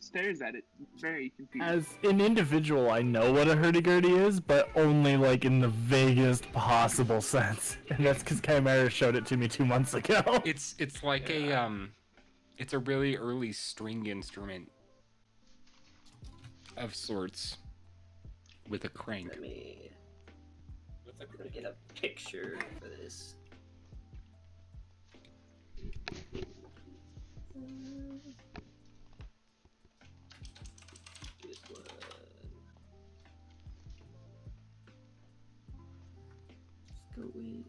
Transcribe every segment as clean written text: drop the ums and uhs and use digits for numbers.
stares at it, very confused. As an individual, I know what a hurdy-gurdy is, but only like in the vaguest possible sense. And that's because Chimera showed it to me 2 months ago. It's like it's a really early string instrument of sorts with a crank. Let me get a picture for this. This one. Just go with.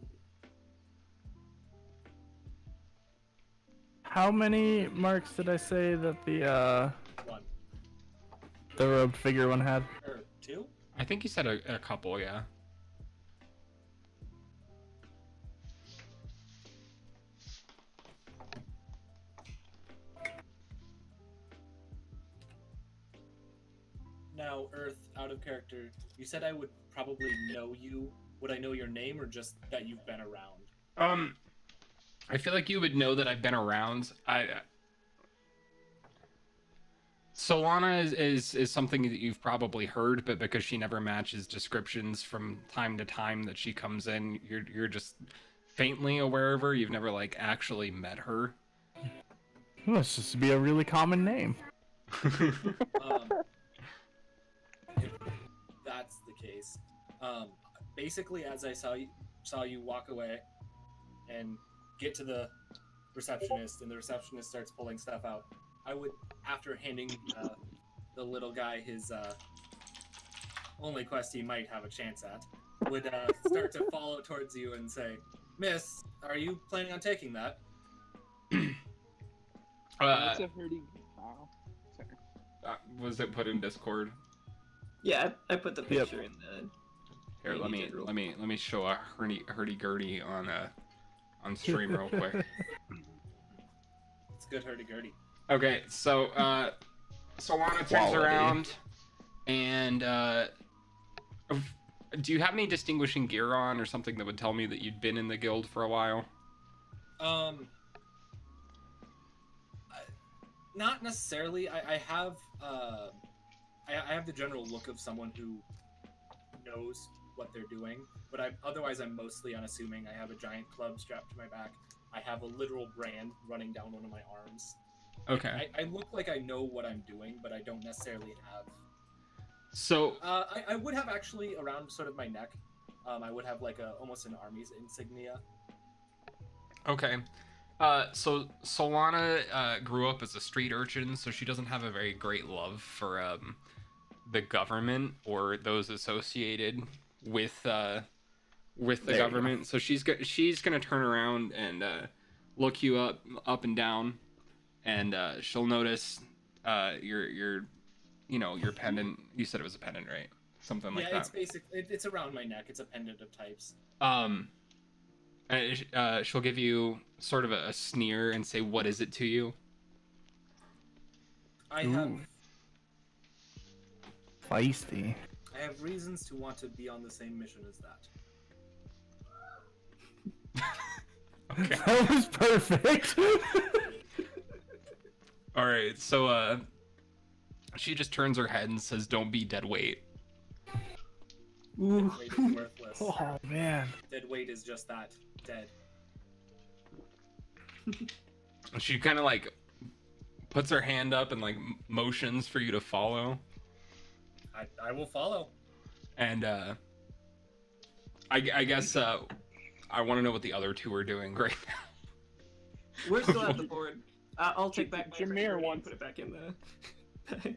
How many marks did I say that the One. the robed figure one had? Or two? I think you said a couple, yeah. Now, Earth, out of character, you said I would probably know you. Would I know your name, or just that you've been around? I feel like you would know that I've been around. Solana is something that you've probably heard, but because she never matches descriptions from time to time that she comes in, you're just faintly aware of her. You've never like actually met her. Must just be a really common name. If that's the case, basically, as I saw you walk away and get to the receptionist, and the receptionist starts pulling stuff out, I would, after handing the little guy his only quest he might have a chance at, would start to follow towards you and say, "Miss, are you planning on taking that?" It's a hurdy. Wow. Sorry. Was it put in Discord? Yeah, I put the picture in the. Here, let me show a hurdy-gurdy on stream real quick. It's good hurdy-gurdy. Okay, so Solana turns Quality. around, and do you have any distinguishing gear on or something that would tell me that you'd been in the guild for a while? Not necessarily. I have I have the general look of someone who knows what they're doing, but otherwise I'm mostly unassuming. I have a giant club strapped to my back. I have a literal brand running down one of my arms. Okay. I look like I know what I'm doing, but I don't necessarily have. So I would have actually around sort of my neck. I would have like almost an army's insignia. okay. So Solana grew up as a street urchin, so she doesn't have a very great love for the government or those associated with the government. So she's gonna turn around and look you up and down, and she'll notice your pendant. You said it was a pendant, right? Something like that. Yeah, it's it's around my neck. It's a pendant of types. And she'll give you sort of a sneer and say, "What is it to you?" I have Feisty. reasons to want to be on the same mission as that. Okay. That was perfect. All right. So she just turns her head and says, "Don't be dead weight." Ooh. Dead weight is worthless. Oh man. Dead weight is just that. Dead. She kind of like puts her hand up and like motions for you to follow. I will follow. And I guess I want to know what the other two are doing right now. We're still at the board. I'll take back my Jamir picture wants- and put it back in the bag.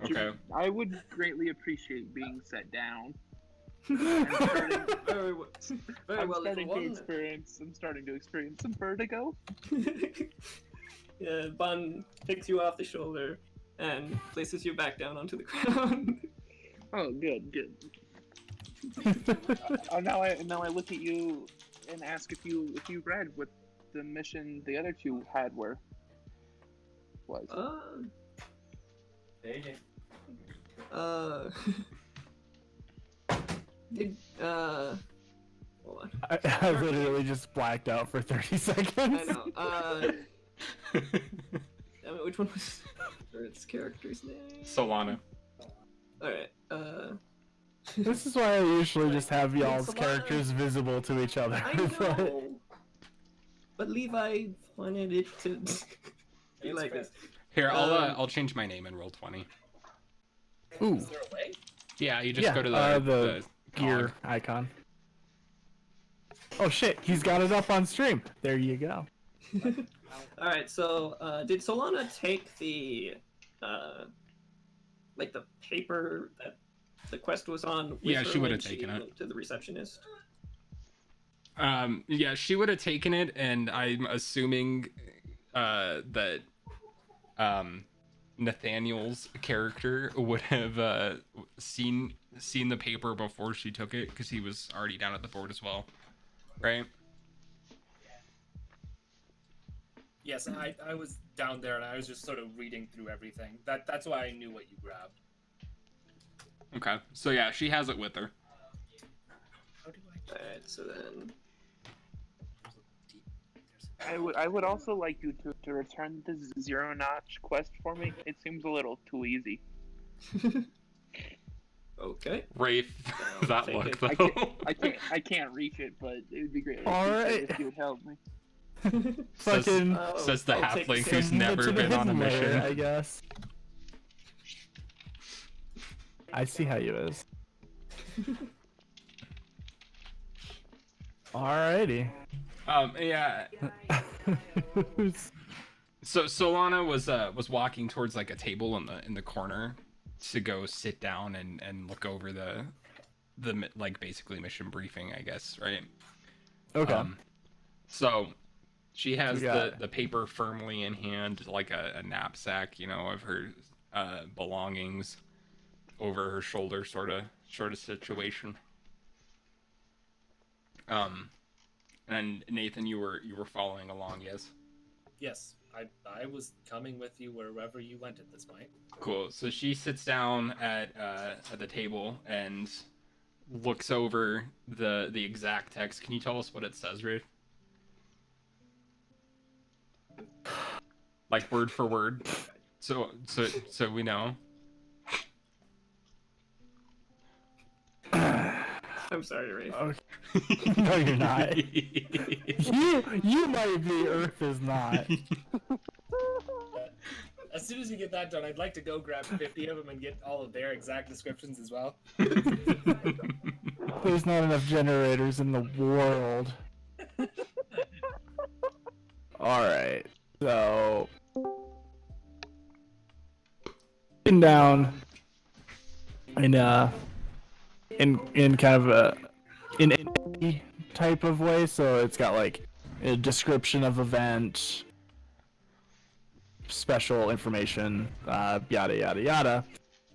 Okay. I would greatly appreciate being set down. Very I'm well, starting little to one. experience. I'm starting to experience some vertigo. Yeah, Bonn picks you off the shoulder and places you back down onto the ground. Oh, good. Now I look at you and ask if you read what the mission the other two had was. Hey. Hold on. I literally just blacked out for 30 seconds. I know. Damn it, which one was? remember its character's name. Solana. Alright, This is why I usually just have y'all's Solana- characters visible to each other. I know! But Levi wanted it to be It's like fair. this. Here, I'll change my name and roll 20. Ooh, Is there a way? Yeah, you just yeah, go to the gear cog. icon. Oh shit, he's got it up on stream. There you go. Alright, so did Solana take the like the paper that the quest was on with Yeah, her she when would've taken it. went to the receptionist? Yeah, she would have taken it, and I'm assuming that Nathaniel's character would have seen the paper before she took it, because he was already down at the board as well, right? Yes, I was down there and I was just sort of reading through everything. That's why I knew what you grabbed. Okay, so yeah, she has it with her. How do I? Alright, so then I would also like you to return the Zero Notch quest for me. It seems a little too easy. okay. Rafe, I'll that take look it. though. I can't reach it, but it would be great. Alright. If you would help me. Fucking Says the I'll take halfling the who's send it never to the been on a hidden layer, mission. I guess. I see how you is. Alrighty. Yeah. So Solana was walking towards like a table in the corner to go sit down and look over the like basically mission briefing, I guess, right? Okay. So she has You got the paper firmly in hand, like a knapsack, you know, of her belongings over her shoulder, sort of situation. And Nathan, you were following along, yes? Yes, I was coming with you wherever you went at this point. Cool. So she sits down at the table and looks over the exact text. Can you tell us what it says, Rafe? Like word for word. So we know. I'm sorry, Rafe. Okay. No, you're not. You might be. Earth is not. As soon as you get that done, I'd like to go grab 50 of them and get all of their exact descriptions as well. There's not enough generators in the world. Alright, so sitting down in kind of an type of way, so it's got like a description of event, special information, yada yada yada.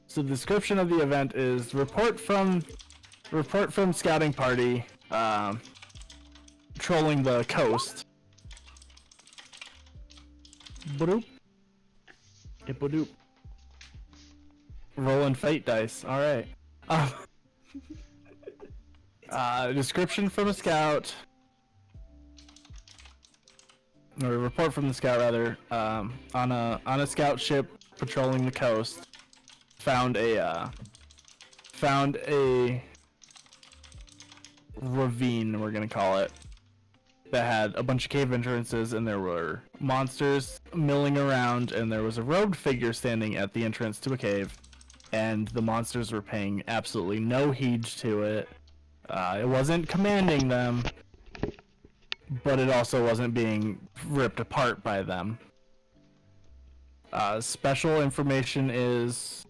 So the description of the event is report from scouting party trolling the coast. Boop. Boop. Rolling fate dice. All right. Description from a scout. Or a report from the scout rather. On a scout ship patrolling the coast, found a ravine, we're gonna call it, that had a bunch of cave entrances, and there were monsters milling around, and there was a robed figure standing at the entrance to a cave, and the monsters were paying absolutely no heed to it. It wasn't commanding them, but it also wasn't being ripped apart by them. Special information is,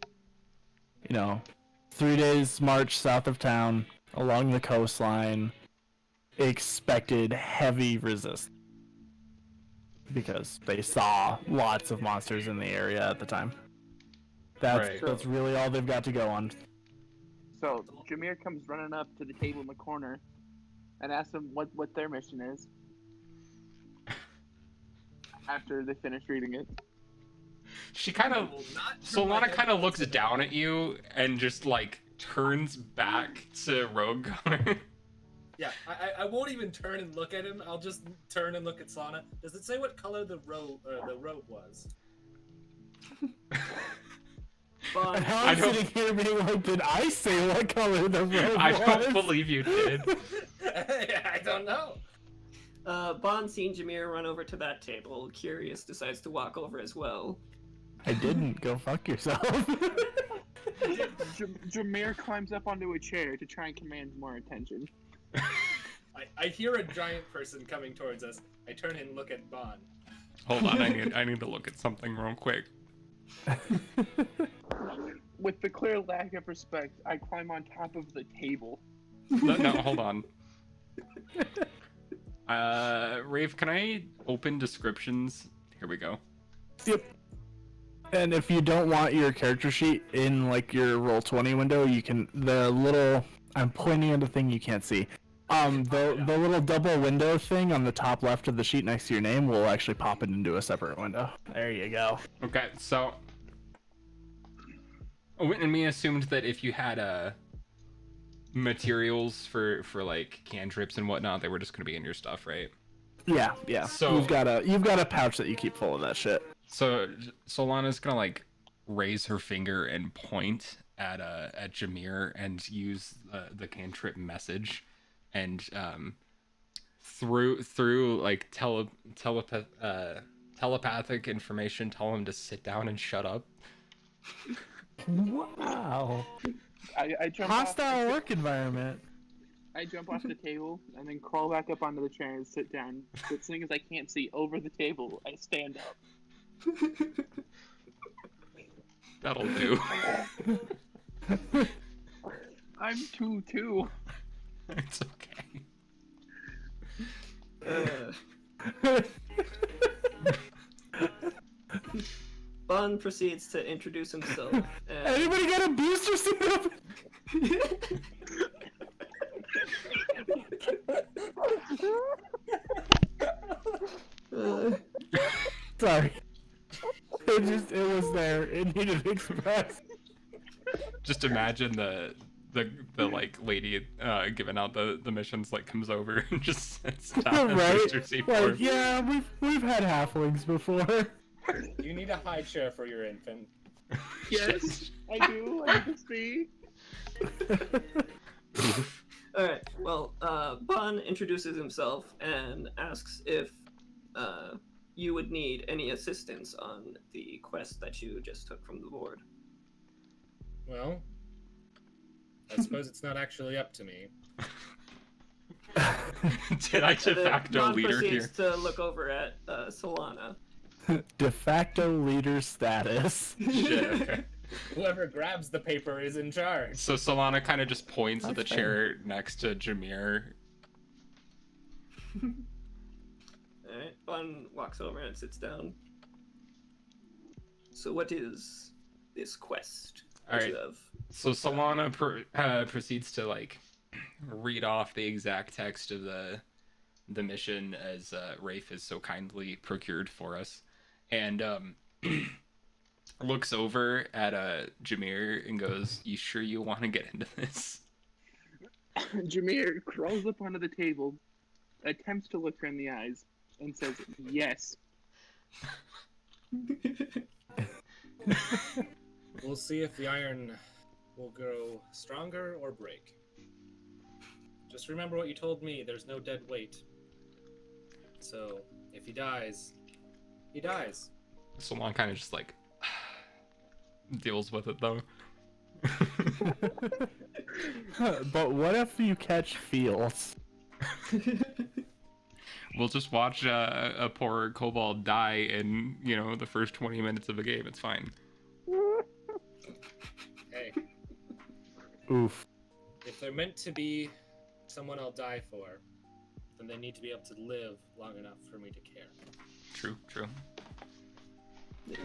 3 days march south of town, along the coastline, expected heavy resistance. Because they saw lots of monsters in the area at the time. That's really all they've got to go on. So Jamir comes running up to the table in the corner and asks them what their mission is. After they finish reading it. She kind of, Solana kind of looks down at you and just like turns back to Rohgar. Yeah, I won't even turn and look at him. I'll just turn and look at Solana. Does it say what color the robe was? And how I I'm don't- sitting here being like, did I say what color the robe I don't was? believe you did. I don't know. Bonn, seeing Jamir run over to that table, curious, decides to walk over as well. I didn't. Go fuck yourself. Jamir climbs up onto a chair to try and command more attention. I hear a giant person coming towards us. I turn and look at Bonn. Hold on, I need to look at something real quick. With the clear lack of respect, I climb on top of the table. No, hold on. Rave, can I open descriptions? Here we go. Yep. And if you don't want your character sheet in like your Roll20 window, you can I'm pointing at a thing you can't see. The little double window thing on the top left of the sheet next to your name will actually pop it into a separate window. There you go. Okay, so Witten and me assumed that if you had materials for like cantrips and whatnot, they were just gonna be in your stuff, right? Yeah. So- you've got a pouch that you keep full of that shit. So Solana's gonna like raise her finger and point at Jamir and use the cantrip message, and through like telepathic information, tell him to sit down and shut up. Wow. I jump Hostile off, work environment. I jump off the table and then crawl back up onto the chair and sit down. But seeing as I can't see over the table, I stand up. That'll do. I'm 2-2. It's okay. Bonn proceeds to introduce himself. And... Anybody got a booster suit up? Sorry. It was there. It needed expressed. Just imagine the like lady giving out the missions like comes over and just sits down and Right? booster seat for Like, him. yeah, we've had halflings before. You need a high chair for your infant. Yes, I do. I need to see. Alright, well, Bonn introduces himself and asks if you would need any assistance on the quest that you just took from the board. Well, I suppose it's not actually up to me. Did I de facto Bonn leader proceeds here? to look over at Solana. De facto leader status. Shit, okay. Whoever grabs the paper is in charge. So Solana kind of just points at the That's chair next to Jamir. Alright, Bonn walks over and sits down. So what is this quest that you Alright. have? So Solana proceeds to like read off the exact text of the mission as Rafe has so kindly procured for us, and looks over at Jamir and goes, "You sure you want to get into this?" Jamir crawls up onto the table, attempts to look her in the eyes, and says, "Yes." We'll see if the iron will grow stronger or break. Just remember what you told me, there's no dead weight. So, if he dies, he dies. Solana kind of just like deals with it though. But what if you catch feels? We'll just watch a poor kobold die in, the first 20 minutes of a game. It's fine. Hey, Oof. if they're meant to be someone I'll die for, then they need to be able to live long enough for me to care. True.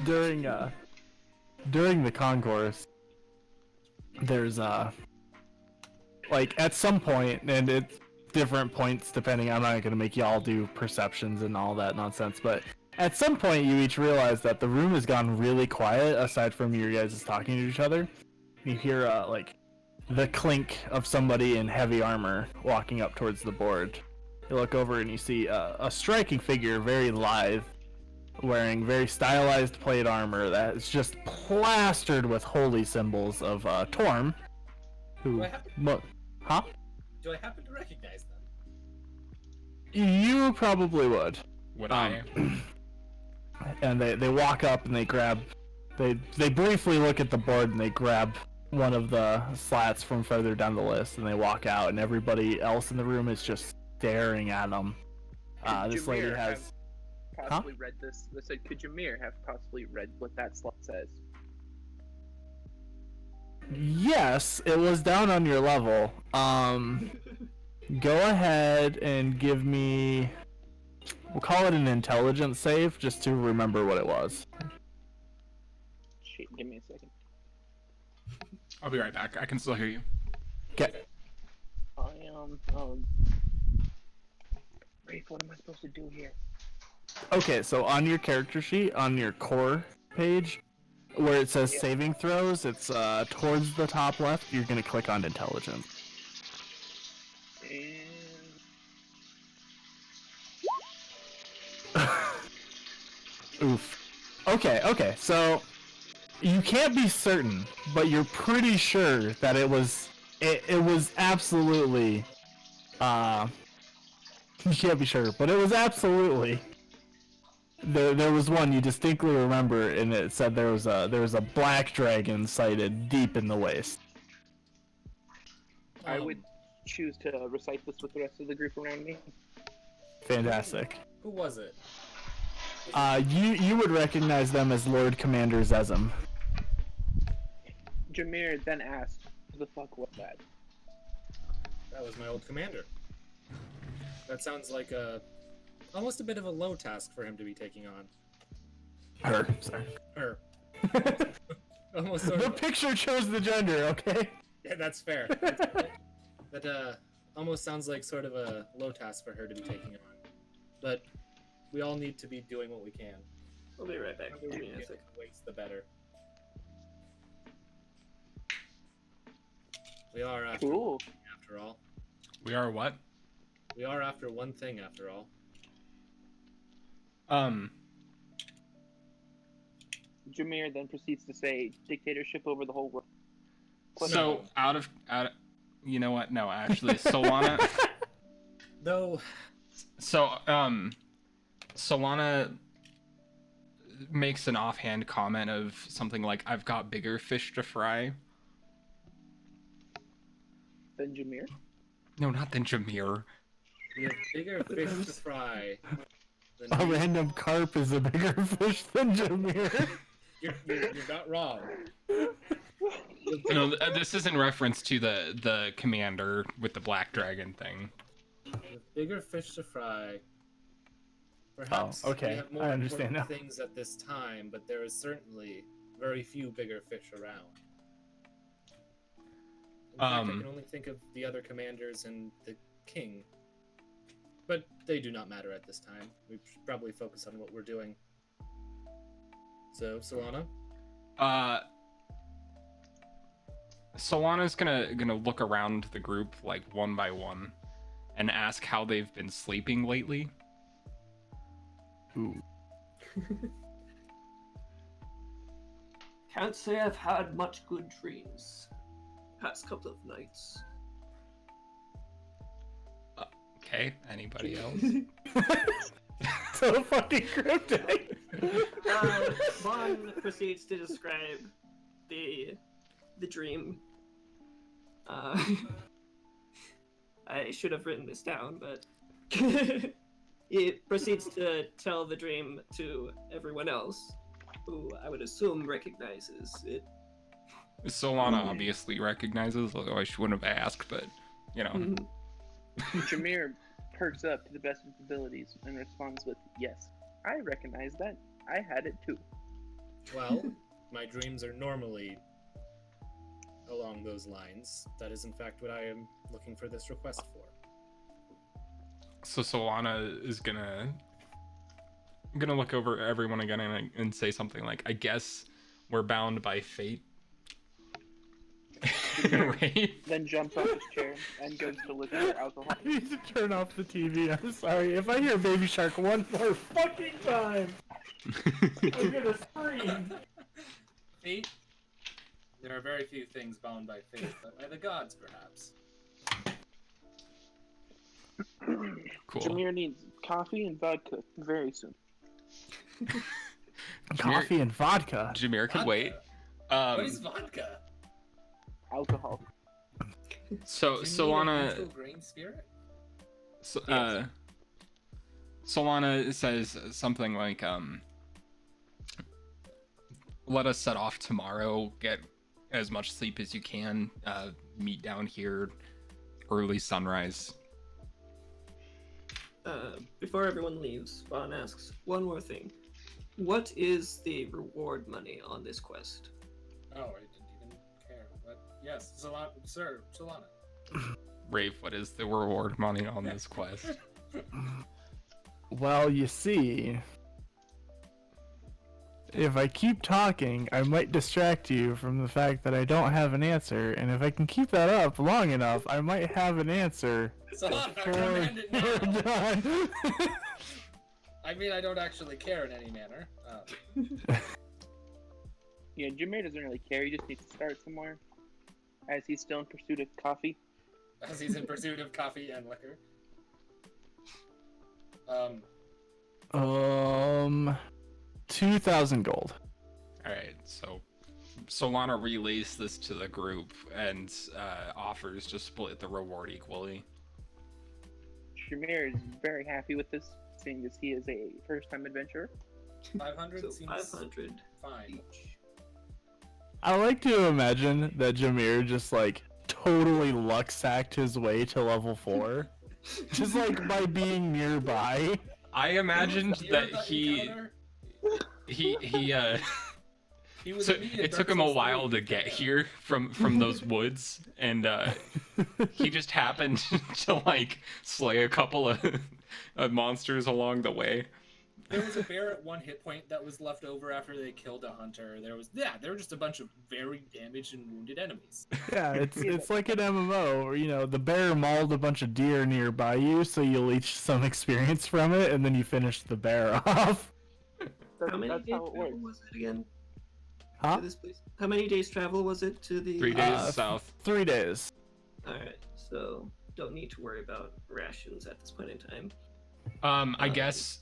During the concourse, there's like at some point, and it's different points depending. I'm not gonna make y'all do perceptions and all that nonsense, but at some point you each realize that the room has gone really quiet aside from you guys talking to each other. You hear like the clink of somebody in heavy armor walking up towards the board. You look over and you see a striking figure, very lithe, wearing very stylized plate armor that is just plastered with holy symbols of Torm, who... Do I happen- Huh? Do I happen to recognize them? You probably would. Would I? And they walk up and they grab... They briefly look at the board and they grab one of the slats from further down the list and they walk out and everybody else in the room is just staring at them. This lady Jamir has... have possibly read this. They said, could Jamir have possibly read what that slot says? Yes, it was down on your level. Go ahead and give me... We'll call it an intelligence save, just to remember what it was. Shit, give me a second. I'll be right back. I can still hear you. Okay. I am, Rafe, what am I supposed to do here? Okay, so on your character sheet, on your core page, where it says saving throws, it's towards the top left. You're gonna click on intelligence. And... Oof. Okay, so you can't be certain, but you're pretty sure that it was absolutely you can't be sure, but it was absolutely there was one you distinctly remember, and it said there was a black dragon sighted deep in the waste. I would choose to recite this with the rest of the group around me. Fantastic. Who was it? You would recognize them as Lord Commander Zezim. Jamir then asked, who the fuck was that? That was my old commander. That sounds like almost a bit of a low task for him to be taking on. Her, sorry. Her. Almost sort The of. picture chose the gender, okay? Yeah, that's fair. That almost sounds like sort of a low task for her to be taking on. But we all need to be doing what we can. I'll be right back. Give me a The second. waste, the better. We are after Cool. after all. We are what? We are after one thing after all. Jamir then proceeds to say, dictatorship over the whole world. So out of you know what? No, actually, Solana. Though So Solana makes an offhand comment of something like, "I've got bigger fish to fry." Then Jamir. No, not than Jamir. we have bigger fish to fry than A random carp is a bigger fish than Jamir. You're not wrong. No, this is in reference to the commander with the black dragon thing. With bigger fish to fry. Perhaps okay, we have more I understand important now. things at this time, but there is certainly very few bigger fish around. In fact, I can only think of the other commanders and the king. But they do not matter at this time. We should probably focus on what we're doing. So, Solana? Solana's gonna look around the group like one by one and ask how they've been sleeping lately. Ooh. Can't say I've had much good dreams. Past couple of nights. Okay, anybody else? So fucking cryptic. Bonn proceeds to describe the dream. I should have written this down, but he proceeds to tell the dream to everyone else, who I would assume recognizes it. Solana obviously recognizes, otherwise she wouldn't have asked, but, you know. Jamir perks up to the best of his abilities and responds with, yes, I recognize that. I had it too. Well, my dreams are normally along those lines. That is, in fact, what I am looking for this request for. So Solana is gonna look over everyone again and say something like, I guess we're bound by fate. Right? Then jumps off his chair and goes to look for alcohol. I need to turn off the TV. I'm sorry. If I hear Baby Shark one more fucking time. I'm gonna scream. Fate? There are very few things bound by fate, but by the gods, perhaps. Cool. Jamir needs coffee and vodka very soon. Coffee and vodka. Jamir can Vodka? wait. What is vodka? Alcohol. So Do you Solana. need a neutral grain spirit? So, Solana says something like, let us set off tomorrow, get as much sleep as you can, meet down here, early sunrise. Before everyone leaves, Bonn asks one more thing. What is the reward money on this quest? Oh, I didn't even care. But yes, Solana, sir, Solana. Rafe, what is the reward money on this quest? Well, you see, if I keep talking, I might distract you from the fact that I don't have an answer, and if I can keep that up long enough, I might have an answer. Solana, before command it we're now! done. I mean, I don't actually care in any manner. Yeah, Jamir doesn't really care. He just needs to start somewhere, as he's still in pursuit of coffee. As he's in pursuit of coffee and liquor. 2,000 gold. Alright, so Solana relays this to the group and offers to split the reward equally. Jamir is very happy with this, seeing as he is a first-time adventurer. 500 So seems 500 fine. each. I like to imagine that Jamir just like totally luck sacked his way to level 4, just like by being nearby. I imagined Near that the he encounter, he was so me in it took Dark him a Souls while 3. to get here from those woods, and he just happened to like slay a couple of monsters along the way. There was a bear at 1 hit point that was left over after they killed a hunter. There were just a bunch of very damaged and wounded enemies. Yeah, it's like an MMO where, you know, the bear mauled a bunch of deer nearby you, so you leech some experience from it, and then you finish the bear off. How many That's days how it travel works. was it again? Huh? To this place? How many days travel was it to the... 3 days Uh, south. 3 days. Alright, so don't need to worry about rations at this point in time. I guess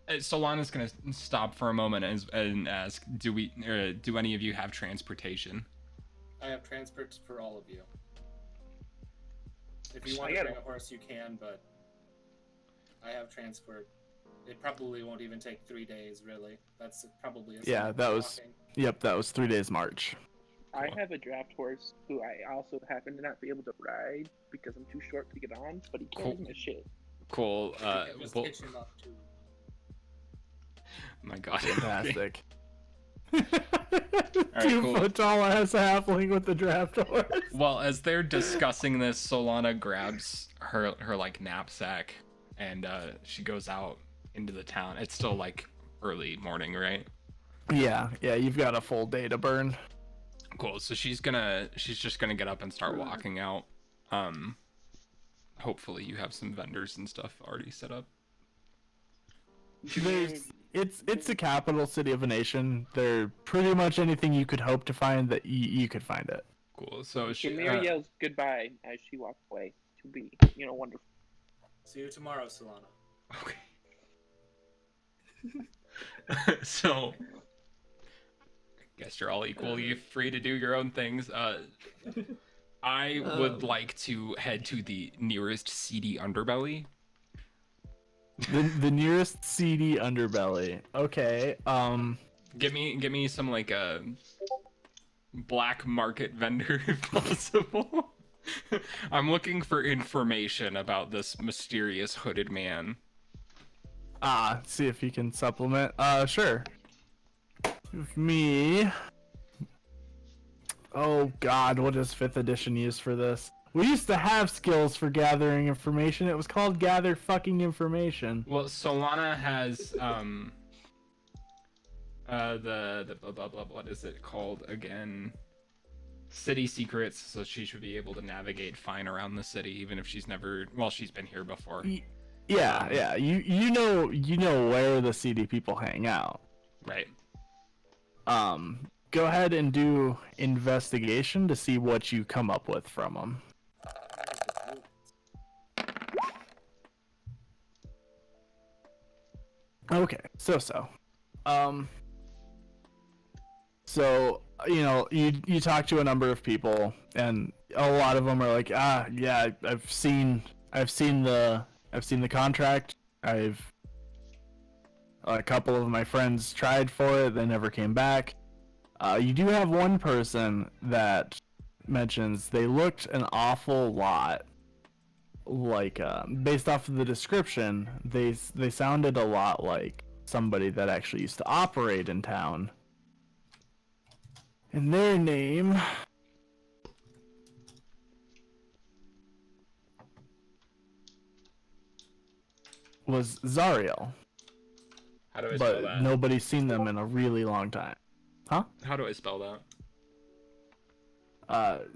Solana's gonna stop for a moment and ask, do any of you have transportation? I have transport for all of you. If you I want to got bring it. a horse, you can, but I have transport. It probably won't even take 3 days, really. That's probably a Yeah, sign that of was- walking. Yep, that was 3 days march. I Cool. have a draft horse who I also happen to not be able to ride because I'm too short to get on, but he carries Cool. my shit. Cool. Yeah, just Well, hitch him up too. my God. Fantastic. Alright, 2 cool. foot tall ass halfling with the draft horse. Well, as they're discussing this, Solana grabs her like knapsack and she goes out into the town. It's still like early morning, right? Yeah, you've got a full day to burn. Cool. So she's just gonna get up and start walking out. Hopefully you have some vendors and stuff already set up. It's the capital city of a nation. They're pretty much anything you could hope to find that you could find it. Cool. So she Jamir yells goodbye as she walks away to be, wonderful. See you tomorrow, Solana. okay. So guess you're all equally free to do your own things. I would like to head to the nearest seedy underbelly. The nearest seedy underbelly. Okay. Give me some like a black market vendor if possible. I'm looking for information about this mysterious hooded man. See if you can supplement. Sure. Give me. Oh God, what does 5th edition use for this? We used to have skills for gathering information. It was called gather fucking information. Well, Solana has the blah, blah, blah, what is it called again? City secrets, so she should be able to navigate fine around the city, even if she's been here before. Yeah. You know where the seedy people hang out. Right. Go ahead and do investigation to see what you come up with from them. Okay, so. So, you talk to a number of people, and a lot of them are like, yeah, I've seen the contract. A couple of my friends tried for it, they never came back. You do have one person that mentions they looked an awful lot like, based off of the description, they sounded a lot like somebody that actually used to operate in town. And their name was Zariel. How do I spell But that? nobody's seen them in a really long time. Huh? How do I spell that?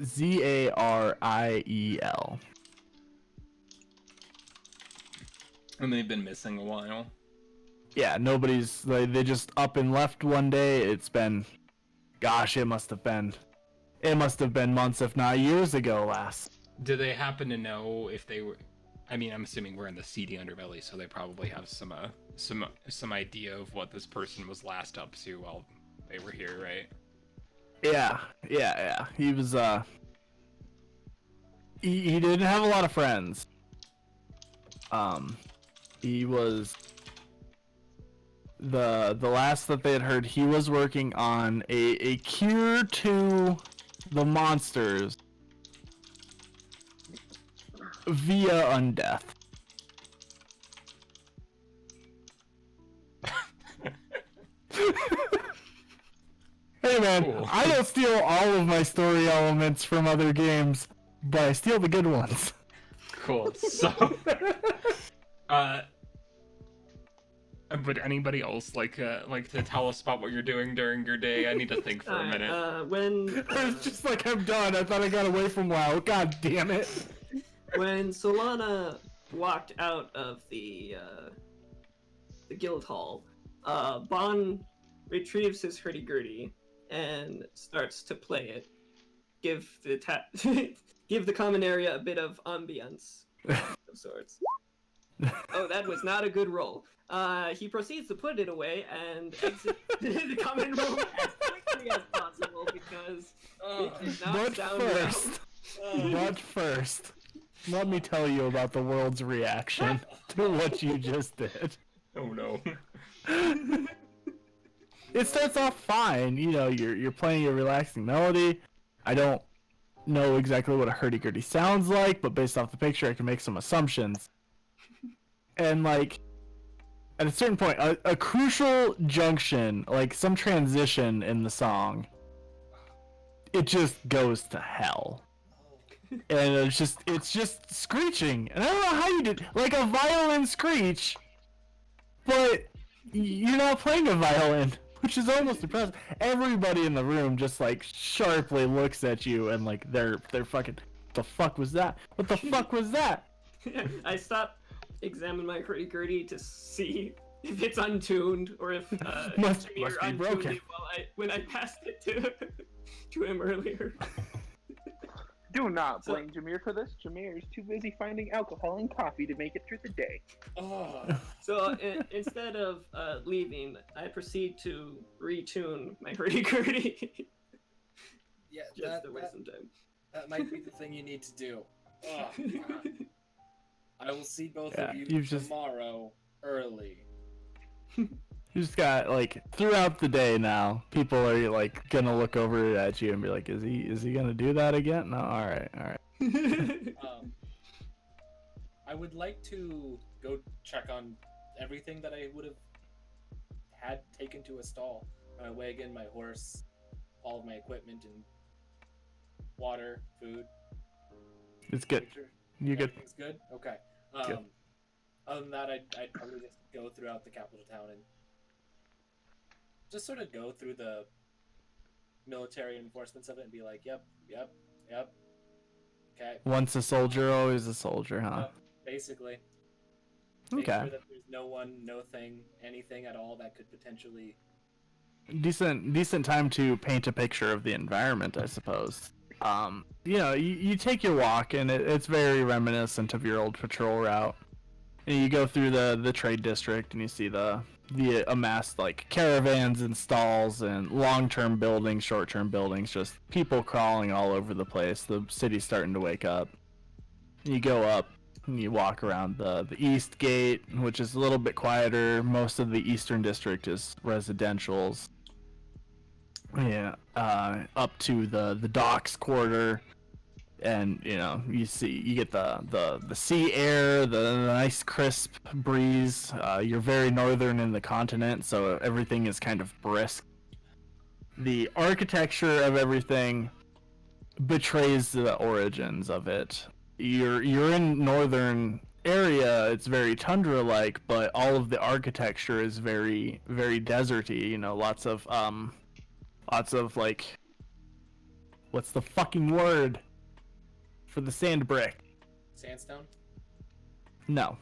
Zariel. And they've been missing a while. Yeah, nobody's. They just up and left one day. It's been, gosh, it must have been months, if not years ago last. Do they happen to know if they were? I mean, I'm assuming we're in the seedy underbelly, so they probably have some idea of what this person was last up to while they were here, right? Yeah. He was he didn't have a lot of friends. He was the last that they had heard, he was working on a cure to the monsters via undeath. Hey man, Cool. I don't steal all of my story elements from other games, but I steal the good ones. Cool. So, would anybody else like to tell us about what you're doing during your day? I need to think for a minute. It's just like, I'm done. I thought I got away from WoW. God damn it. When Solana walked out of the guild hall, Bonn retrieves his hurdy-gurdy and starts to play it. Give the common area a bit of ambience of sorts. Oh, that was not a good roll. He proceeds to put it away and exit the common room as quickly as possible because it did not sound But first, let me tell you about the world's reaction to what you just did. Oh no. It starts off fine, you're playing a relaxing melody. I don't know exactly what a hurdy-gurdy sounds like, but based off the picture I can make some assumptions. And like, at a certain point, a crucial junction, like some transition in the song, it just goes to hell. And it's just screeching. And I don't know how you did, like a violin screech, but you're not playing a violin, which is almost impressive. Everybody in the room just like sharply looks at you and like they're fucking, what the fuck was that? What the fuck was that? I stop, examine my hurdy-gurdy to see if it's untuned or if Must be Jamir untuned broken. it when I passed it to him earlier. Do not blame Jamir for this. Jamir is too busy finding alcohol and coffee to make it through the day. Oh, So instead of leaving, I proceed to retune my hurdy-gurdy yeah, just to waste some time. that might be the thing you need to do. Oh, God. I will see both Yeah, of you you've just- tomorrow early. You just got like throughout the day now, people are like gonna look over at you and be like, is he gonna do that again? No, all right. I would like to go check on everything that I would have had taken to a stall. My wagon, my horse, all of my equipment, and water, food. It's good. Make sure You're good. everything's good? Okay. Good. Other than that, I'd probably just go throughout the capital town and just sort of go through the military enforcements of it and be like, yep. Okay. Once a soldier, always a soldier, huh? Basically. Make Okay. sure that there's no one, no thing, anything at all that could potentially. Decent time to paint a picture of the environment, I suppose. You take your walk, and it's very reminiscent of your old patrol route. And you go through the trade district, and you see the amassed like caravans and stalls and long-term buildings, short-term buildings, just people crawling all over the place. The city's starting to wake up. You go up and you walk around the east gate, which is a little bit quieter. Most of the eastern district is residentials. Yeah, up to the docks quarter, and you get the sea air, the nice crisp breeze. You're very northern in the continent, so everything is kind of brisk. The architecture of everything betrays the origins of it. You're in northern area, it's very tundra like, but all of the architecture is very, very deserty. Lots of like, what's the fucking word for the sand brick? Sandstone? No.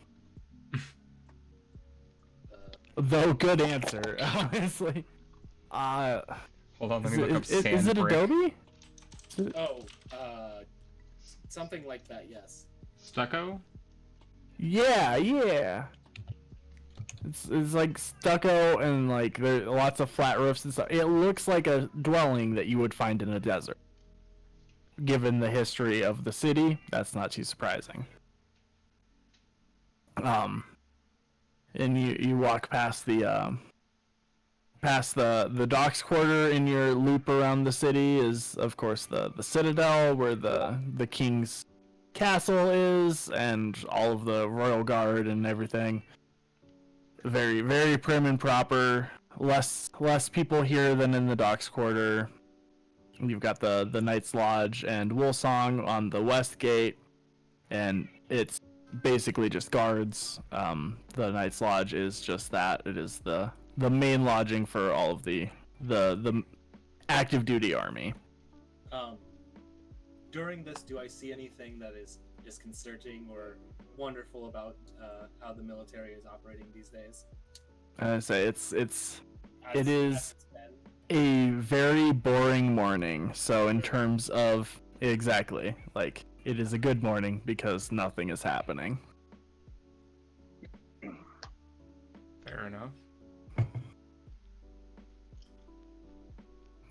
Though good answer, honestly. Hold on, let me look up Is sand it brick. Adobe? Oh, something like that, yes. Stucco? Yeah. It's like stucco and like there are lots of flat roofs and stuff. It looks like a dwelling that you would find in a desert. Given the history of the city, that's not too surprising. And you walk past the docks quarter. In your loop around the city is of course the citadel where the king's castle is, and all of the royal guard and everything. Very, very prim and proper. Less people here than in the docks quarter. You've got the Knight's Lodge and Woolsong on the west gate, and it's basically just guards. The Knight's Lodge is just that. It is the main lodging for all of the active duty army. During this, do I see anything that is disconcerting or wonderful about how the military is operating these days? I say it is As it's been? a very boring morning. So in terms of exactly, like, it is a good morning because nothing is happening. Fair enough.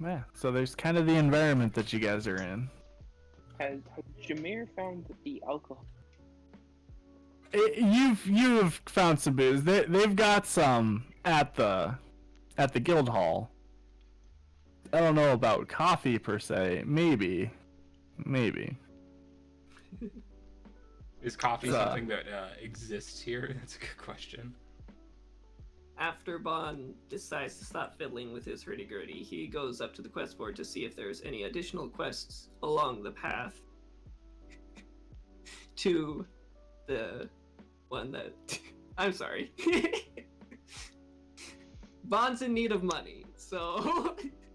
Yeah. So there's kind of the environment that you guys are in. Has Jamir found the alcohol? You've found some booze. They've got some at the guild hall. I don't know about coffee per se. Maybe. Is coffee something that exists here? That's a good question. After Bonn decides to stop fiddling with his hurdy-gurdy, he goes up to the quest board to see if there's any additional quests along the path to the one that... I'm sorry. Bond's in need of money, so...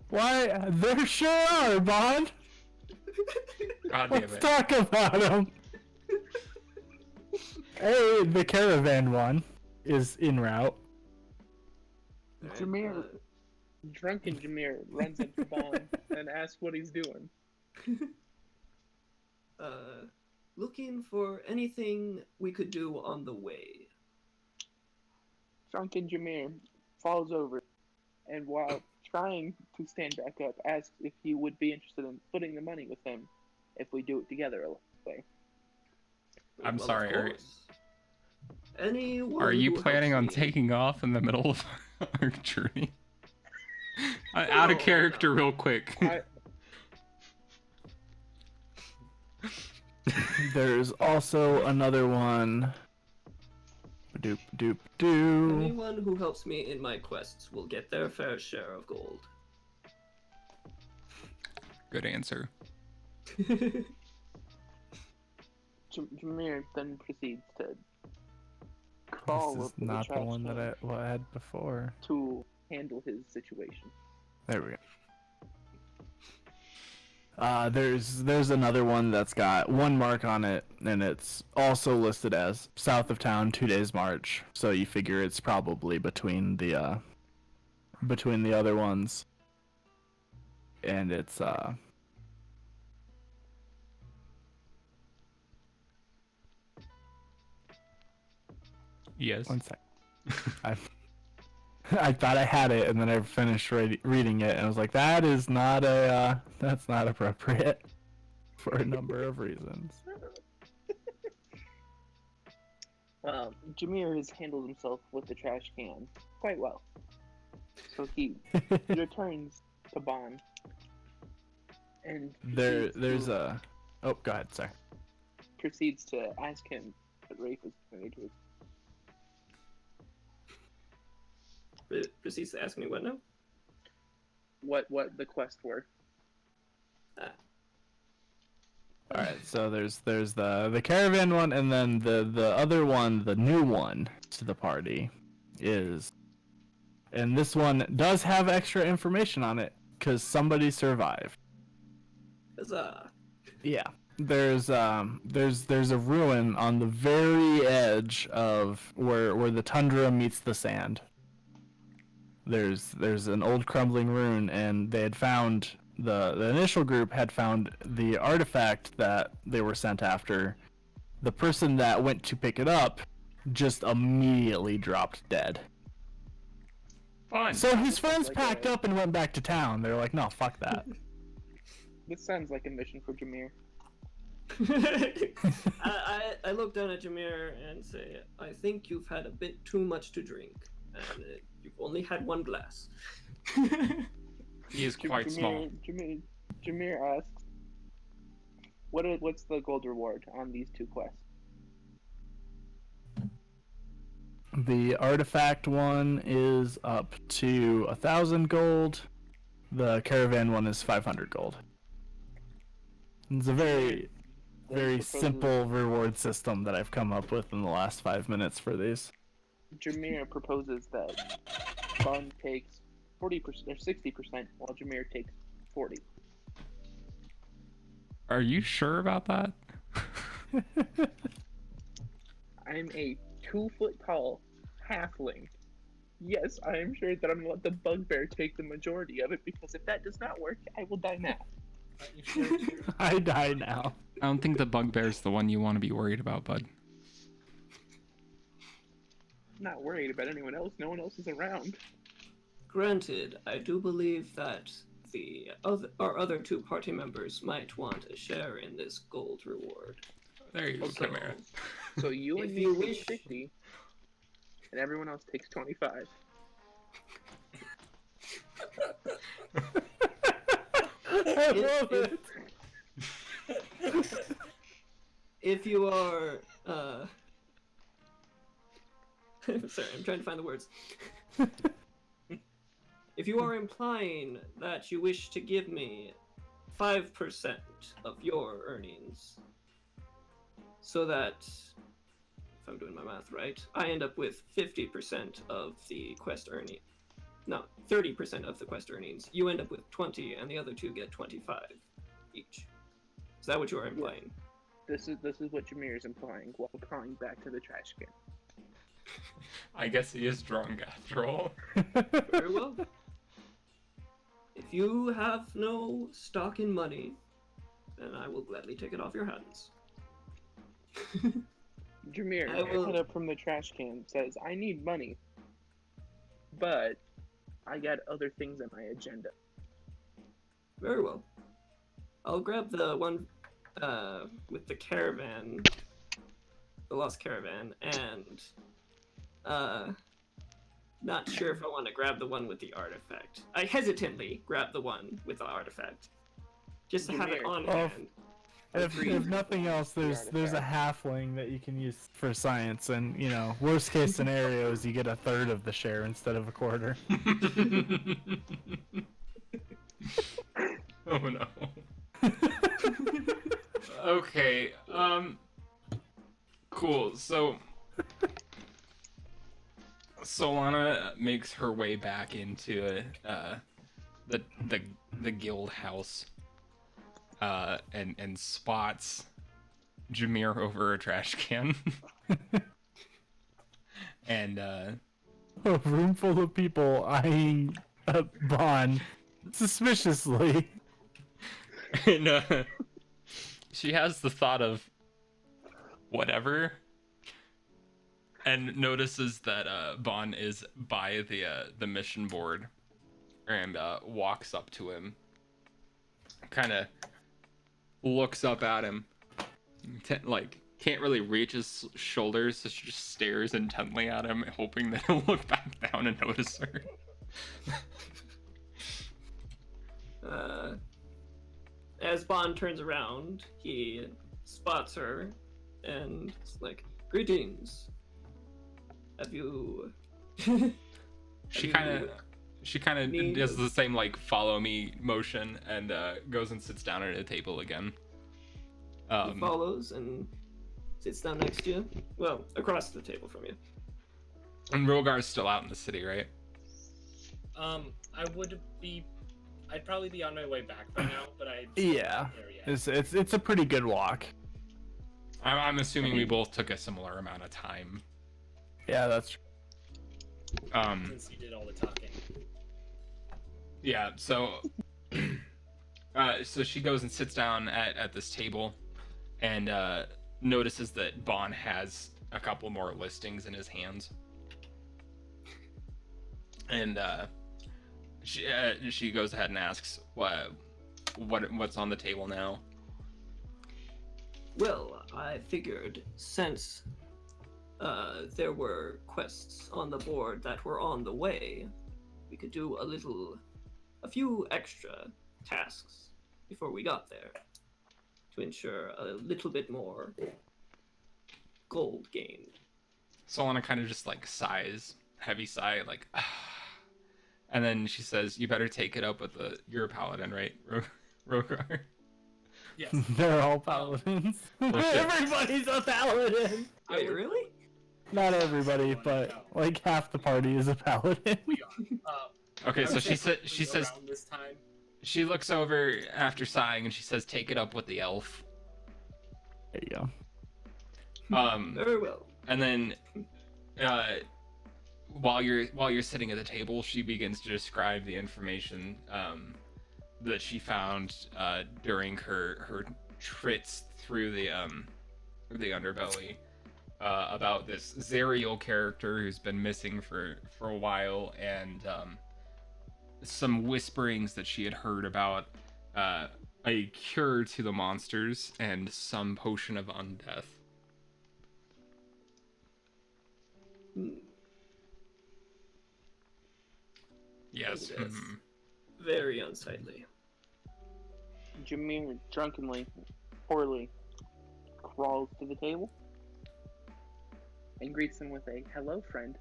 Why? There sure are, Bond. God damn Let's it. talk about them. Hey, the caravan one is en route. Jamir, drunken Jamir runs into Bonn and asks what he's doing. Looking for anything we could do on the way. Drunken Jamir falls over, and while trying to stand back up, asks if he would be interested in splitting the money with him if we do it together a way. I'm Well, sorry, of are- course. Anyone Are you who planning on helps me- taking off in the middle of our journey? Out of No, character, no. real quick. There's also another one. Doop doop doo. Anyone who helps me in my quests will get their fair share of gold. Good answer. Jamir then proceeds to crawl This up is the not the trash one that can I had before. to handle his situation. There we go. There's another one that's got one mark on it, and it's also listed as south of town, 2 days march. So you figure it's probably between the other ones, and it's Yes. 1 sec. I thought I had it, and then I finished reading it, and I was like, that is not that's not appropriate for a number of reasons. Well, Jamir has handled himself with the trash can quite well. So he returns to Bonn. And There's a... Oh, go ahead, sorry. proceeds to ask him what Rafe is going to do. Proceeds to ask me what now? What the quest were. All right, so there's the caravan one, and then the other one, the new one to the party, is, and this one does have extra information on it because somebody survived. Huzzah. Yeah, there's a ruin on the very edge of where the tundra meets the sand. There's an old crumbling ruin, and they had found the initial group had found the artifact that they were sent after. The person that went to pick it up just immediately dropped dead. Fun. So his friends Like packed up and went back to town. They're like, no, fuck that. This sounds like a mission for Jamir. I look down at Jamir and say, I think you've had a bit too much to drink, and you've only had one glass. He is quite small. Jamir asks, what's the gold reward on these two quests? The artifact one is up to 1,000 gold. The caravan one is 500 gold. It's a very simple reward system that I've come up with in the last 5 minutes for these. Jamir proposes that Bonn takes 40% or 60%, while Jamir takes 40%. Are you sure about that? I'm a 2-foot-tall halfling. Yes, I am sure that I'm gonna let the bugbear take the majority of it, because if that does not work, I will die now. I die now. I don't think the bugbear's the one you want to be worried about, bud. Not worried about anyone else. No one else is around. Granted, I do believe that our other two party members might want a share in this gold reward. There you go, Okay. Chimera. So you If and me you take wish. 60, and everyone else takes 25. I love it. If you are, sorry, I'm trying to find the words. If you are implying that you wish to give me 5% of your earnings, so that, if I'm doing my math right, I end up with 50% of the quest earning. No, 30% of the quest earnings. You end up with 20, and the other two get 25 each. Is that what you are implying? This is what Jamir is implying while crawling back to the trash can. I guess he is drunk after all. Very well. If you have no stock in money, then I will gladly take it off your hands. Jamir, I will- head up from the trash can, says, I need money, but I got other things on my agenda. Very well. I'll grab the one with the caravan, the lost caravan, and not sure if I want to grab the one with the artifact. I hesitantly grab the one with the artifact, just to have it on Oh. hand. If nothing else, there's a halfling that you can use for science, and worst case scenario is you get a third of the share instead of a quarter. Oh no. Okay, cool. So Solana makes her way back into the guild house, and spots Jamir over a trash can. And A room full of people eyeing Bonn suspiciously. and she has the thought of whatever, and notices that Bonn is by the mission board, and walks up to him, kind of looks up at him, can't really reach his shoulders, so she just stares intently at him, hoping that he'll look back down and notice her. As Bonn turns around, he spots her and is like, "Greetings. Have you?" She kind of does the same follow me motion and goes and sits down at a table again. He follows and sits down next to you. Well, across the table from you. And Rohgar's still out in the city, right? I'd probably be on my way back by now, but Yeah, it's a pretty good walk. I'm assuming we both took a similar amount of time. Yeah, that's since you did all the talking. Yeah, so so she goes and sits down at this table, and notices that Bonn has a couple more listings in his hands, and she goes ahead and asks what's on the table now. Well, I figured since there were quests on the board that were on the way, we could do a few extra tasks before we got there to ensure a little bit more gold gained. Solana kind of just sighs, heavy sigh, and then she says, "You better take it up with you're a paladin, right, Rohgar?" Yes. They're all paladins. Everybody's a paladin. Wait, really? Not everybody, but half the party is a paladin. We are. Okay, so she says around this time. she looks over after sighing and she says, "Take it up with the elf." There you go. Very well. And then while you're sitting at the table, she begins to describe the information that she found during her trits through the underbelly, about this Zerial character who's been missing for a while, and some whisperings that she had heard about a cure to the monsters and some potion of undeath. Yes. Undeath. Very unsightly. Jamir drunkenly, poorly, crawls to the table and greets them with a "Hello, friend."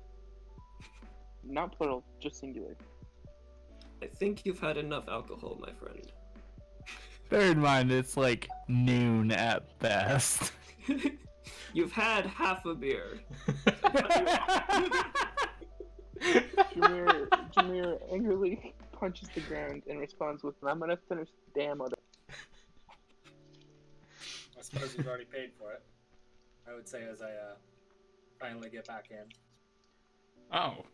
Not plural, just singular. I think you've had enough alcohol, my friend. Bear in mind, it's noon at best. You've had half a beer. Jamir angrily punches the ground and responds with, "I'm gonna finish the damn other." I suppose you've already paid for it. I would say as I finally get back in. Oh,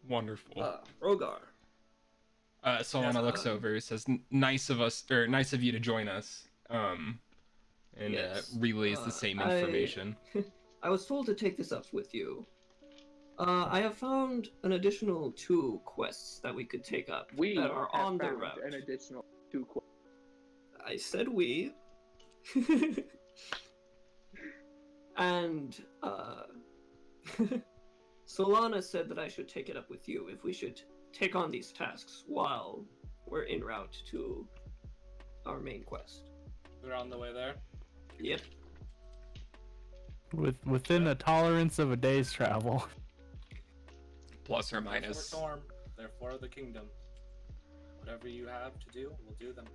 wonderful. Rohgar. Solana looks over, says, nice of you to join us," and Yes. relays the same information. I was told to take this up with you. I have found an additional 2 quests that we could take up We that are have on the found route. an additional 2 quests. I said we. And Solana said that I should take it up with you if we should take on these tasks while we're en route to our main quest. We're on the way there. Yep. Within a tolerance of a day's travel. Plus or Those minus. were Torm, they're for the kingdom. Whatever you have to do, we'll do them.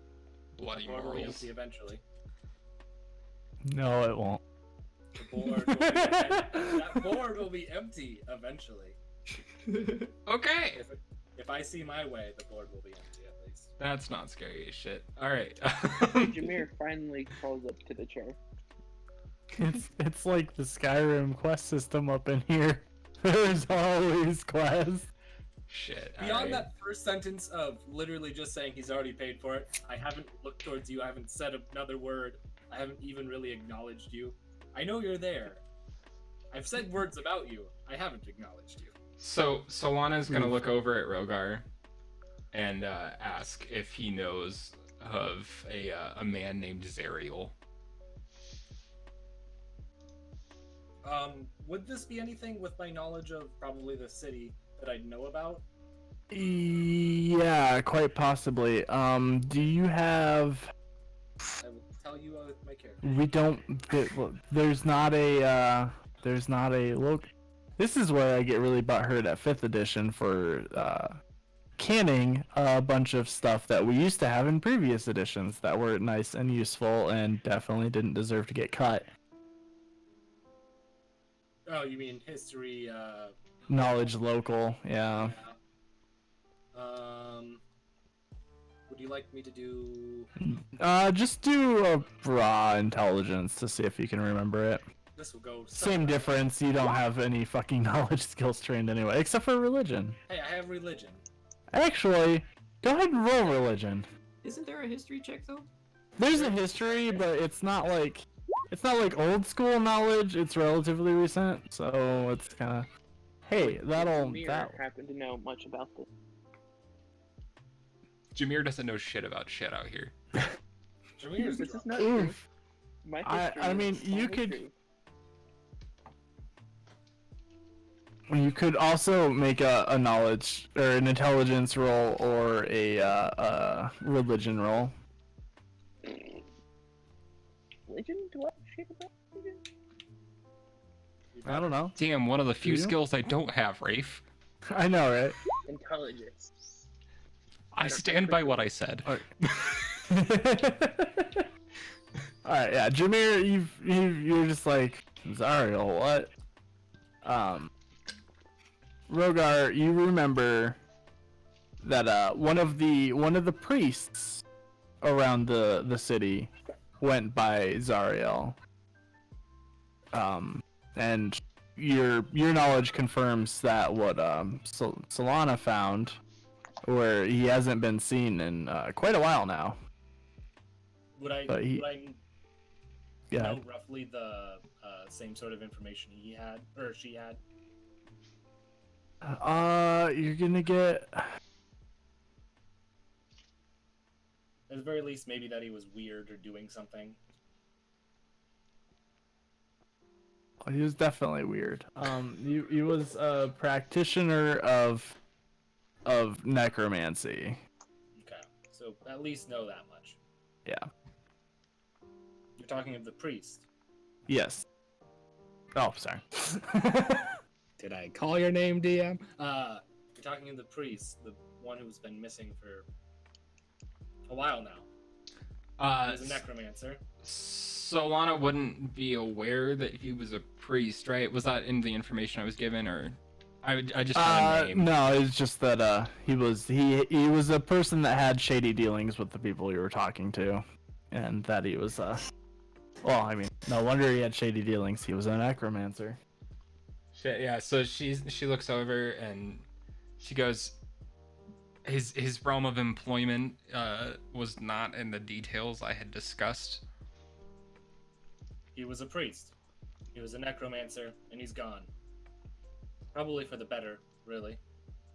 Bloody The board will be morals. empty eventually. No, it won't. The board will be that board will be empty eventually. Okay. If I see my way, the board will be empty at least. That's not scary as shit. All right. Jamir finally crawls up to the chair. It's like the Skyrim quest system up in here. There's always quests. Shit. Beyond alright. that first sentence of literally just saying he's already paid for it, I haven't looked towards you, I haven't said another word, I haven't even really acknowledged you. I know you're there. I've said words about you, I haven't acknowledged you. So Solana's gonna look over at Rohgar and ask if he knows of a man named Zariel. Would this be anything with my knowledge of probably the city that I'd know about? Yeah, quite possibly. Do you have? I will tell you with my character. We don't. There's not a. There's not a look. This is where I get really butthurt at 5th edition for canning a bunch of stuff that we used to have in previous editions that were nice and useful and definitely didn't deserve to get cut. Oh, you mean history, Knowledge local, yeah. Would you like me to do... Just do a raw intelligence to see if you can remember it. This will go... Same difference, you don't have any fucking knowledge skills trained anyway, except for religion. Hey, I have religion. Actually, go ahead and roll religion. Isn't there a history check though? There's a history, but it's not like old school knowledge. It's relatively recent, so it's kind of, hey, Jamir happen to know much about this. Jamir doesn't know shit about shit out here. Jamir's This is drunk. not true. Oof. My I history mean, is you only could- true. You could also make a knowledge or an intelligence roll or a religion roll. Religion? Do I have shit about religion? I don't know. Damn, one of the few Do you? skills I don't have, Rafe. I know, right? Intelligence. I stand by what I said. Alright, yeah, Jamir, you're just like, Zariel, what? Rohgar, you remember that one of the priests around the city went by Zariel. And your knowledge confirms that what Solana found, where he hasn't been seen in quite a while now. Would I Yeah. know roughly the same sort of information he had, or she had? You're gonna get. At the very least, maybe that he was weird or doing something. He was definitely weird. He was a practitioner of necromancy. Okay, so at least know that much. Yeah. You're talking of the priest. Yes. Oh, sorry. Did I call your name, DM? You're talking of the priest, the one who's been missing for a while now. He's a necromancer. Solana wouldn't be aware that he was a priest, right? Was that in the information I was given, or I just had a name? No, it's just that he was a person that had shady dealings with the people you were talking to, and that he was well, I mean, no wonder he had shady dealings. He was a necromancer. Shit, yeah. So she looks over and she goes, his realm of employment was not in the details I had discussed. He was a priest. He was a necromancer, and he's gone. Probably for the better, really.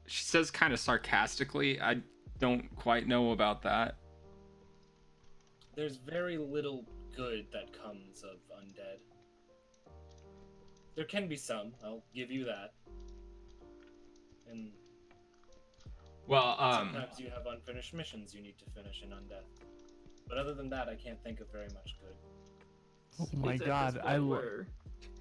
She says kind of sarcastically. I don't quite know about that. There's very little good that comes of undead. There can be some, I'll give you that. And Well, sometimes you have unfinished missions you need to finish in undead. But other than that, I can't think of very much good. Oh my It's at god, this I point where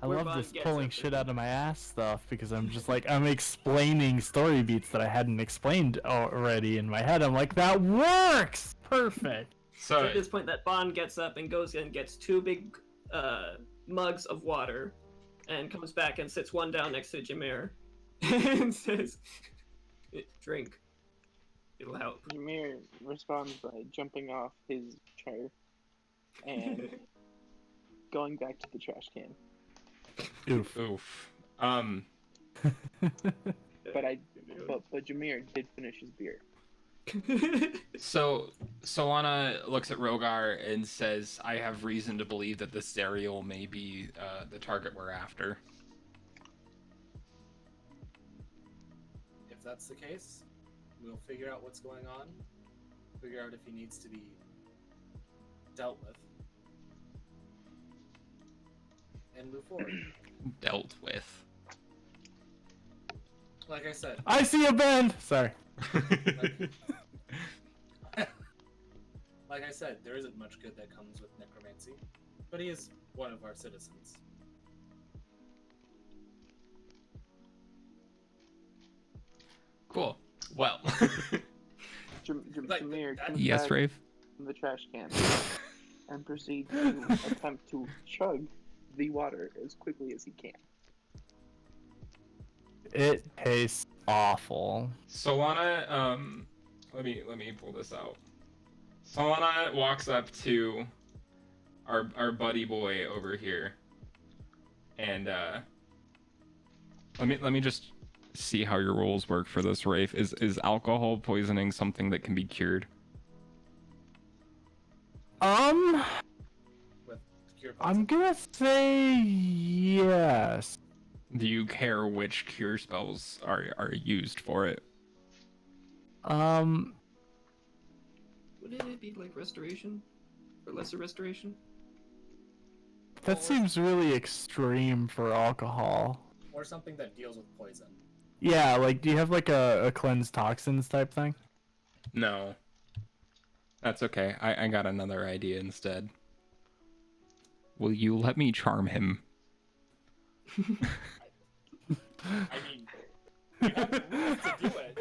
love Bonn this gets pulling up shit and- out of my ass stuff because I'm just like I'm explaining story beats that I hadn't explained already in my head. I'm like, that works perfect. so at this point that Bonn gets up and goes and gets 2 big mugs of water and comes back and sits one down next to Jamir and says, drink. It'll help. Jamir responds by jumping off his chair and going back to the trash can. Oof. Oof. But Jamir did finish his beer. So Solana looks at Rohgar and says, "I have reason to believe that the Zerial may be the target we're after." If that's the case, we'll figure out what's going on, figure out if he needs to be dealt with, and move forward. Dealt with. Like I said, I see a bend. Sorry. like I said, there isn't much good that comes with necromancy, but he is one of our citizens. Cool. Well. Jamir comes Yes, back Rafe. from the trash can and proceeds to attempt to chug the water as quickly as he can. It tastes awful. Solana, let me pull this out. Solana walks up to our buddy boy over here, and let me just see how your rolls work for this, Rafe. Is alcohol poisoning something that can be cured? With cure I'm gonna say yes. Do you care which cure spells are used for it? Wouldn't it be like restoration? Or lesser restoration? That seems really extreme for alcohol. or something that deals with poison. Yeah, like, do you have like a cleanse toxins type thing? No. That's okay. I got another idea instead. Will you let me charm him? I mean, you have the rules to do it.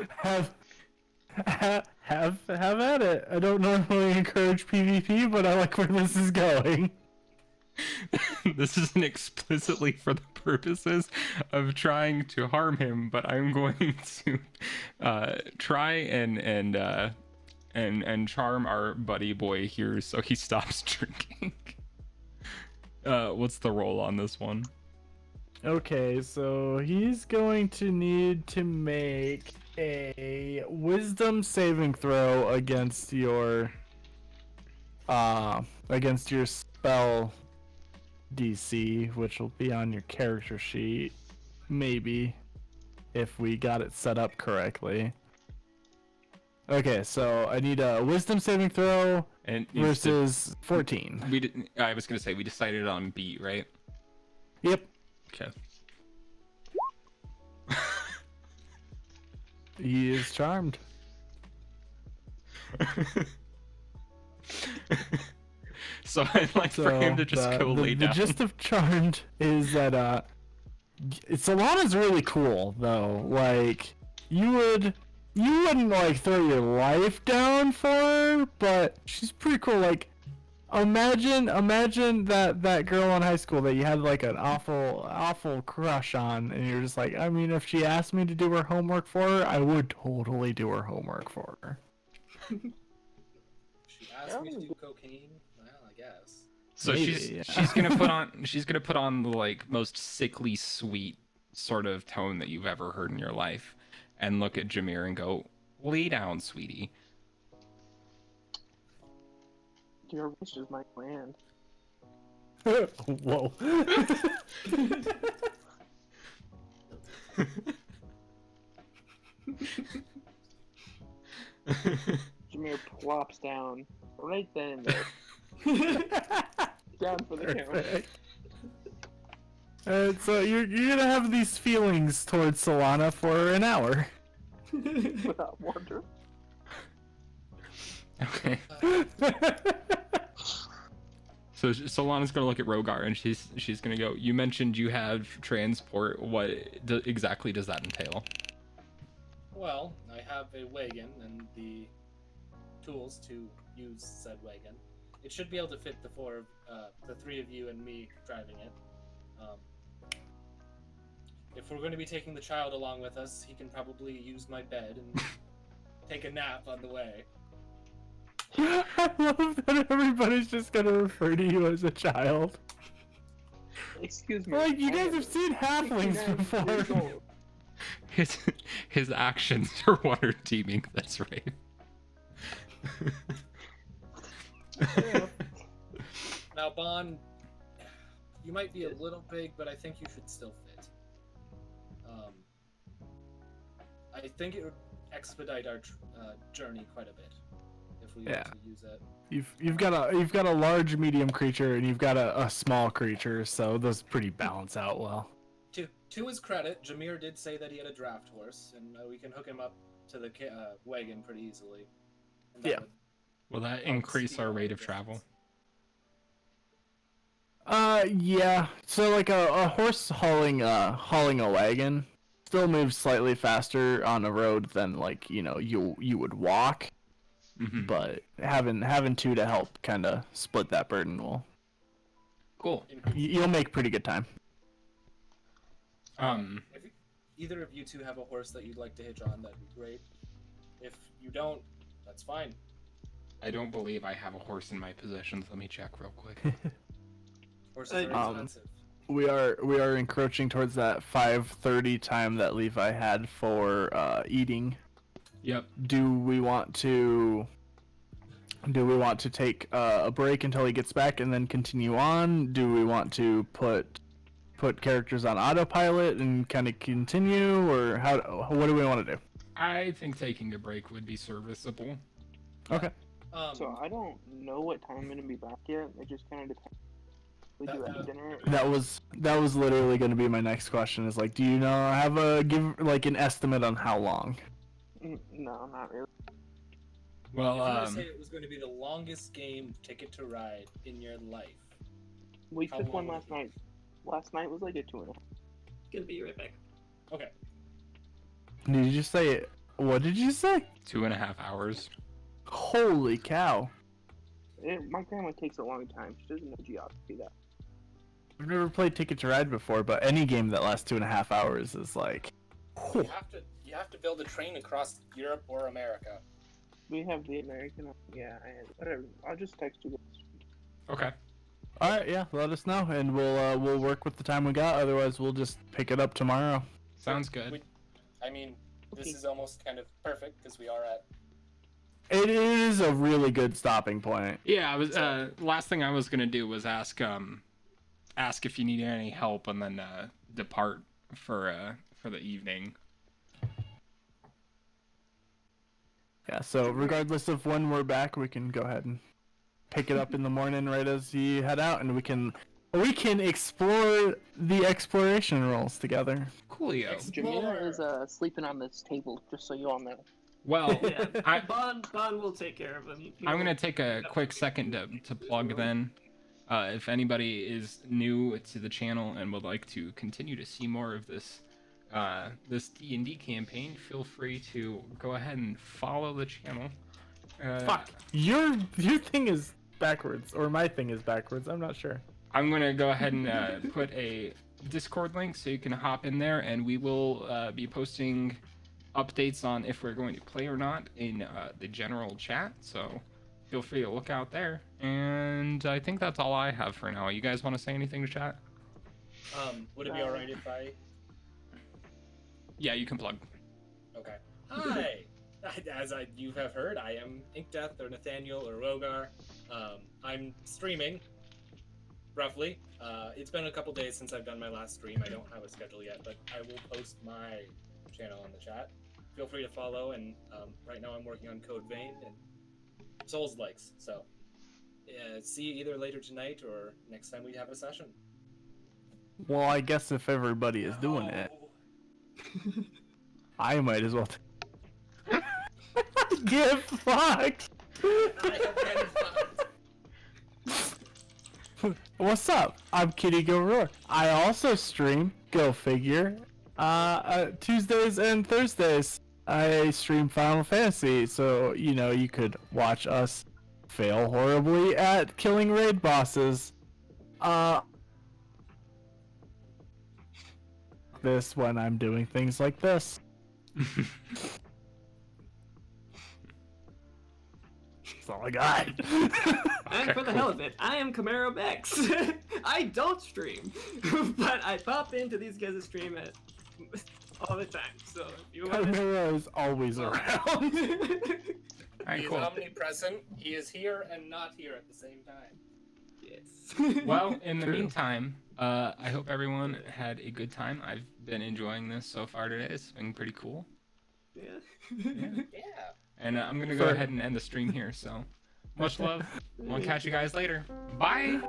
Have at it. I don't normally encourage PvP, but I like where this is going. This isn't explicitly for the purposes of trying to harm him, but I'm going to try and charm our buddy boy here so he stops drinking. What's the roll on this one? Okay, so he's going to need to make a wisdom saving throw against your spell DC, which will be on your character sheet, maybe, if we got it set up correctly. Okay, so I need a wisdom saving throw And versus 14. I was gonna say we decided on beat, right? Yep. Okay. He is charmed. So I'd like for him to just go lay down. The gist of charmed is that Solana's really cool though. Like you wouldn't like throw your life down for her, but she's pretty cool. Like imagine that girl in high school that you had like an awful crush on, and you're just like, I mean, if she asked me to do her homework for her, I would totally do her homework for her. She asked me to do cocaine. Well, I guess. So Maybe, she's gonna put on the like most sickly sweet sort of tone that you've ever heard in your life, and look at Jamir and go, "Lay down, sweetie." Your wish is my command. Whoa. Jamir plops down right then and there. Down for the count. Perfect. So you're gonna have these feelings towards Solana for an hour. Without wonder. Okay. So Solana's gonna look at Rohgar and she's gonna go, "You mentioned you have transport. What exactly does that entail?" Well, I have a wagon and the tools to use said wagon. It should be able to fit the three of you and me driving it. If we're going to be taking the child along with us, he can probably use my bed and take a nap on the way. I love that everybody's just gonna refer to you as a child. Excuse me. Like, you I guys am have seen 69 halflings years before. old. His actions are what are deeming this rape. Now, Bonn, you might be a little big, but I think you should still fit. I think it would expedite our journey quite a bit if we were to use it. You've got a large medium creature and you've got a small creature, so those pretty balance out well. To his credit, Jamir did say that he had a draft horse, and we can hook him up to the wagon pretty easily. And that would Will that help increase speed our up rate the of travel? distance. Yeah. So like a horse hauling a wagon still moves slightly faster on a road than like, you would walk. Mm-hmm. But having two to help kind of split that burden will. Cool. You'll make pretty good time. If either of you two have a horse that you'd like to hitch on, that'd be great. If you don't, that's fine. I don't believe I have a horse in my possessions. Let me check real quick. Horses are expensive. We are encroaching towards that 5:30 time that Levi had for eating. Yep. Do we want to take a break until he gets back and then continue on? Do we want to put characters on autopilot and kind of continue, or what do we want to do? I think taking a break would be serviceable. Okay. So I don't know what time I'm gonna be back yet. It just kind of depends. We do have dinner. That was literally going to be my next question. Is like, do you have an estimate on how long? No, not really. Well, If you were to say it was going to be the longest game Ticket to Ride in your life. We How took one long last would it night. Last night was like a 2.5. Gonna be right back. Okay. Did you just say it? What did you say? 2.5 hours. Holy cow! My grandma takes a long time. She doesn't know geography that. I've never played Ticket to Ride before, but any game that lasts 2.5 hours is like. You have to build a train across Europe or America. We have the American. Yeah, whatever. I'll just text you guys. Okay. All right, yeah. Let us know, and we'll work with the time we got. Otherwise, we'll just pick it up tomorrow. Sounds good. This is almost kind of perfect because we are at. It is a really good stopping point. Yeah, I was. Last thing I was gonna do was ask if you need any help, and then depart for the evening. Yeah. So regardless of when we're back, we can go ahead and pick it up in the morning right as you head out, and we can explore the exploration roles together. Coolio. Jamir is sleeping on this table, just so you all know. Well, Yeah, Bonn will take care of him. I'm gonna take a quick second to plug then. If anybody is new to the channel and would like to continue to see more of this D&D campaign, feel free to go ahead and follow the channel. Fuck, your thing is backwards, or my thing is backwards. I'm not sure. I'm gonna go ahead and put a Discord link so you can hop in there, and we will be posting updates on if we're going to play or not in the general chat. So feel free to look out there. And I think that's all I have for now. You guys want to say anything to chat? Would it be alright if I? Yeah, you can plug. Okay. Hi. As you have heard, I am Inkdeath or Nathaniel or Rohgar. I'm streaming, roughly. It's been a couple days since I've done my last stream. I don't have a schedule yet, but I will post my channel in the chat. Feel free to follow, and right now I'm working on Code Vein and Souls Likes. So see you either later tonight or next time we have a session. Well, I guess if everybody is doing it, I might as well. Get fucked! I have been fucked. What's up? I'm Kitty Go Roar. I also stream, go figure, Tuesdays and Thursdays. I stream Final Fantasy, so, you could watch us fail horribly at killing raid bosses. This when I'm doing things like this. all I got. And for the hell of it, I am Chimerabex. I don't stream, but I pop into these guys' stream all the time. So if you want to... Chimera is always around. Alright, He cool. is omnipresent. He is here and not here at the same time. Yes. Well, in the True. meantime, I hope everyone had a good time. I've been enjoying this so far today. It's been pretty cool. Yeah. Yeah. And I'm going to go ahead and end the stream here. So much love. We'll catch you guys later. Bye.